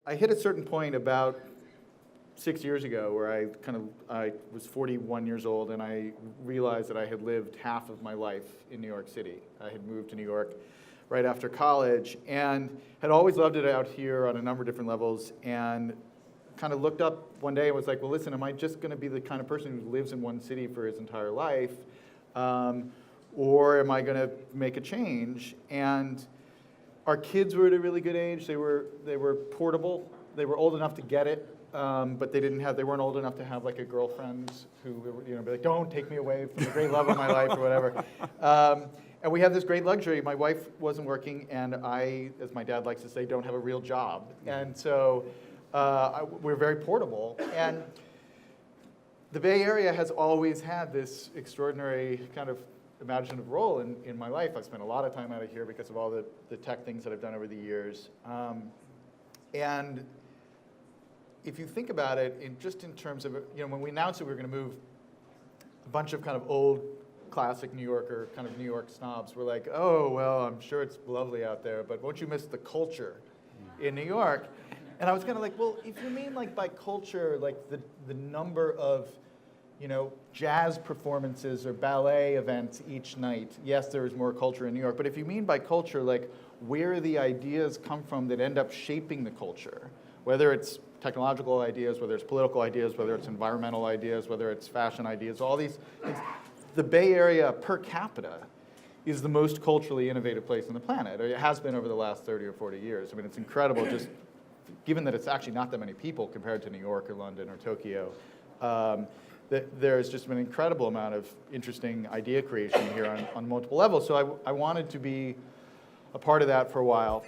I hit a certain point about 6 years ago where I was 41 years old and I realized that I had lived half of my life in New York City. I had moved to New York right after college and had always loved it out here on a number of different levels, and kind of looked up one day and was like, well, listen, am I just going to be the kind of person who lives in one city for his entire life? Or am I going to make a change? And our kids were at a really good age. They were portable. They were old enough to get it, but they weren't old enough to have like a girlfriend who would, be like, don't take me away from the great love of my life or whatever. And we had this great luxury. My wife wasn't working, and I, as my dad likes to say, don't have a real job. And so we're very portable. And the Bay Area has always had this extraordinary kind of imaginative role in my life. I've spent a lot of time out of here because of all the tech things that I've done over the years. And if you think about it, in terms of, when we announced that we were going to move, a bunch of kind of old classic New Yorker, kind of New York snobs were like, oh, well, I'm sure it's lovely out there, but won't you miss the culture in New York? And I was kind of like, well, if you mean like by culture, like the number of jazz performances or ballet events each night, yes, there is more culture in New York. But if you mean by culture, like where the ideas come from that end up shaping the culture, whether it's technological ideas, whether it's political ideas, whether it's environmental ideas, whether it's fashion ideas, all these things, the Bay Area per capita is the most culturally innovative place on the planet. It has been over the last 30 or 40 years. I mean, it's incredible, just given that it's actually not that many people compared to New York or London or Tokyo. There's just been an incredible amount of interesting idea creation here on multiple levels. So I wanted to be a part of that for a while.